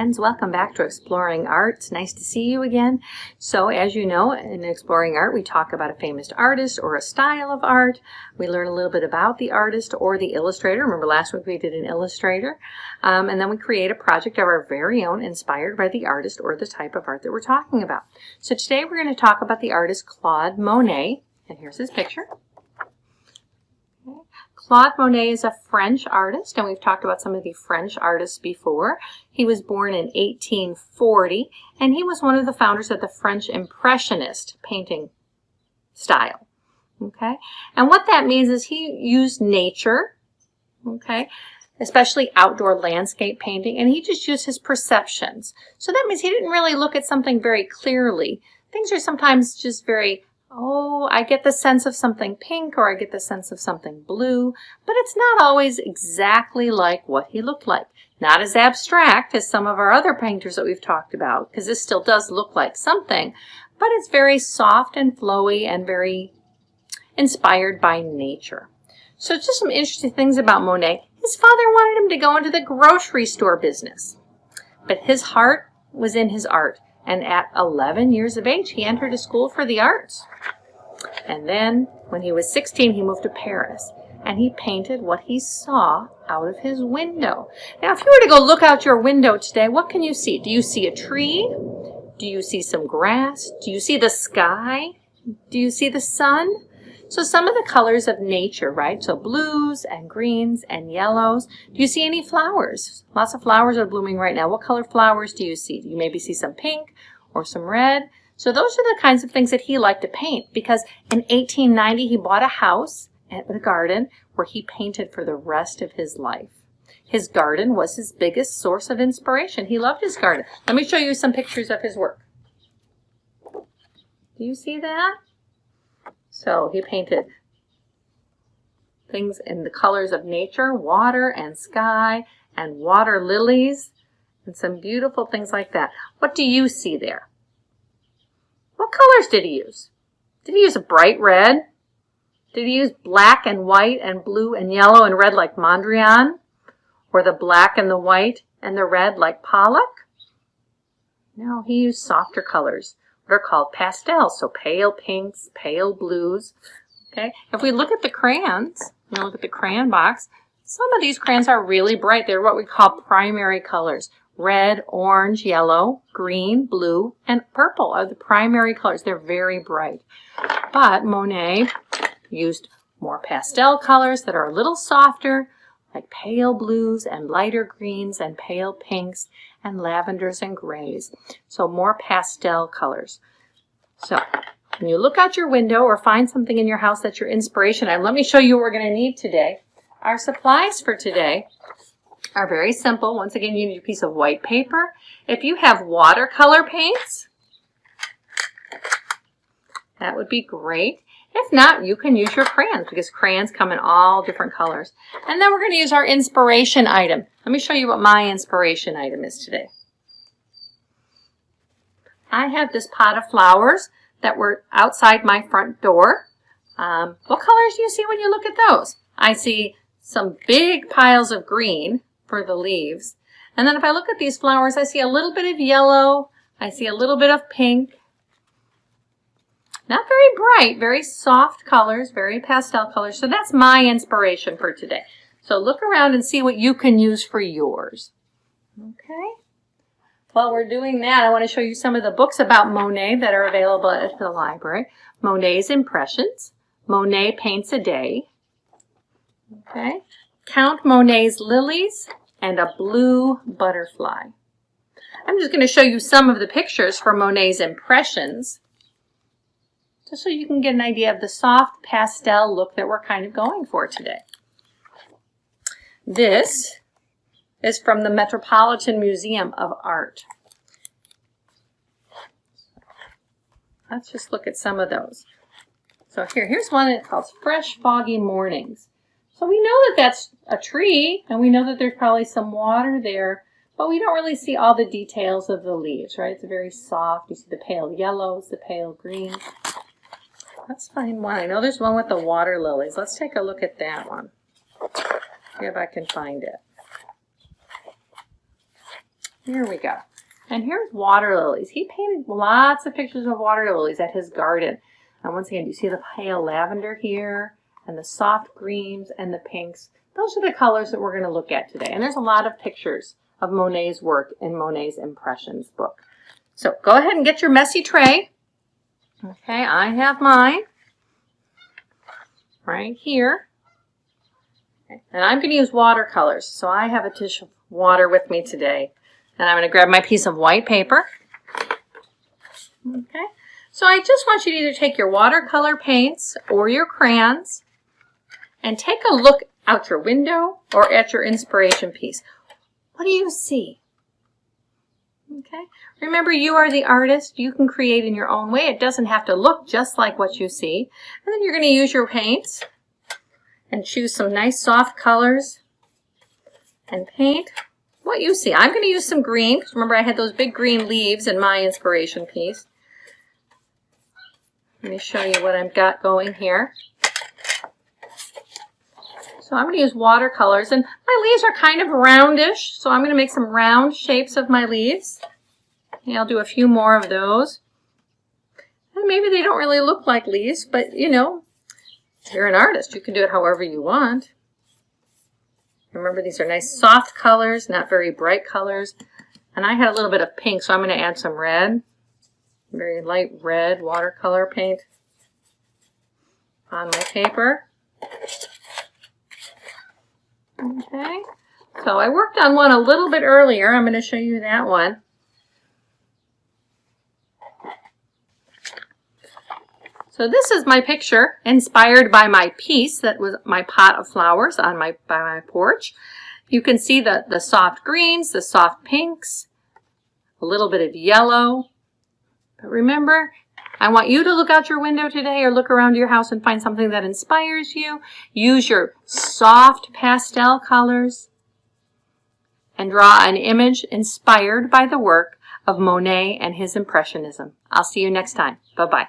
friends, welcome back to Exploring Art. It's nice to see you again. So as you know, in Exploring Art, we talk about a famous artist or a style of art. We learn a little bit about the artist or the illustrator. Remember last week we did an illustrator. And then we create a project of our very own inspired by the artist or the type of art that we're talking about. So today we're going to talk about the artist Claude Monet. And here's his picture. Claude Monet is a French artist, and we've talked about some of the French artists before. He was born in 1840, and he was one of the founders of the French Impressionist painting style. Okay, and what that means is he used nature, okay, especially outdoor landscape painting, and he just used his perceptions. So that means he didn't really look at something very clearly. Things are sometimes just very, oh, I get the sense of something pink or I get the sense of something blue, but it's not always exactly like what he looked like. Not as abstract as some of our other painters that we've talked about, because this still does look like something, but it's very soft and flowy and very inspired by nature. So just some interesting things about Monet. His father wanted him to go into the grocery store business, but his heart was in his art. And at 11 years of age, he entered a school for the arts. And then, when he was 16, he moved to Paris. And he painted what he saw out of his window. Now, if you were to go look out your window today, what can you see? Do you see a tree? Do you see some grass? Do you see the sky? Do you see the sun? So some of the colors of nature, right? So blues and greens and yellows. Do you see any flowers? Lots of flowers are blooming right now. What color flowers do you see? Do you maybe see some pink or some red? So those are the kinds of things that he liked to paint, because in 1890 he bought a house and a garden where he painted for the rest of his life. His garden was his biggest source of inspiration. He loved his garden. Let me show you some pictures of his work. Do you see that? So he painted things in the colors of nature, water and sky and water lilies and some beautiful things like that. What do you see there? What colors did he use? Did he use a bright red? Did he use black and white and blue and yellow and red like Mondrian? Or the black and the white and the red like Pollock? No, he used softer colors. What are called pastels, so pale pinks, pale blues. Okay, if we look at the crayons, look at the crayon box, some of these crayons are really bright. They're what we call primary colors. Red, orange, yellow, green, blue, and purple are the primary colors. They're very bright. But Monet used more pastel colors that are a little softer, like pale blues and lighter greens and pale pinks and lavenders and grays. So more pastel colors. So when you look out your window or find something in your house that's your inspiration, and let me show you what we're going to need today. Our supplies for today are very simple. Once again, you need a piece of white paper. If you have watercolor paints, that would be great. If not, you can use your crayons, because crayons come in all different colors. And then we're going to use our inspiration item. Let me show you what my inspiration item is today. I have this pot of flowers that were outside my front door. What colors do you see when you look at those? I see some big piles of green for the leaves. And then if I look at these flowers, I see a little bit of yellow. I see a little bit of pink. Not very bright, very soft colors, very pastel colors. So that's my inspiration for today. So look around and see what you can use for yours. Okay. While we're doing that, I want to show you some of the books about Monet that are available at the library. Monets Impressions, Monet Paints a Day, okay, Count Monet's Lilies, and a Blue Butterfly. I'm just going to show you some of the pictures for Monet's Impressions, just so you can get an idea of the soft pastel look that we're kind of going for today. This is from the Metropolitan Museum of Art. Let's just look at some of those. So here's one that's called Fresh Foggy Mornings. So we know that that's a tree, and we know that there's probably some water there, but we don't really see all the details of the leaves, right? It's very soft. You see the pale yellows, the pale greens. Let's find one. I know there's one with the water lilies. Let's take a look at that one. See if I can find it. Here we go. And here's water lilies. He painted lots of pictures of water lilies at his garden. And once again, you see the pale lavender here, and the soft greens and the pinks. Those are the colors that we're going to look at today. And there's a lot of pictures of Monet's work in Monet's Impressions book. So go ahead and get your messy tray. Okay, I have mine right here. Okay. And I'm going to use watercolors. So I have a dish of water with me today. And I'm going to grab my piece of white paper. Okay. So I just want you to either take your watercolor paints or your crayons and take a look out your window or at your inspiration piece. What do you see? Okay. Remember, you are the artist. You can create in your own way. It doesn't have to look just like what you see. And then you're going to use your paints and choose some nice soft colors and paint what you see. I'm going to use some green, because remember I had those big green leaves in my inspiration piece. Let me show you what I've got going here. So I'm going to use watercolors, and my leaves are kind of roundish, so I'm going to make some round shapes of my leaves. And I'll do a few more of those. And maybe they don't really look like leaves, but you know, you're an artist. You can do it however you want. Remember, these are nice soft colors, not very bright colors. And I had a little bit of pink, so I'm going to add some red. Very light red watercolor paint on my paper. Okay, so I worked on one a little bit earlier. I'm going to show you that one. So this is my picture inspired by my piece that was my pot of flowers on by my porch. You can see the soft greens, the soft pinks, a little bit of yellow. But remember, I want you to look out your window today or look around your house and find something that inspires you. Use your soft pastel colors and draw an image inspired by the work of Monet and his Impressionism. I'll see you next time. Bye-bye.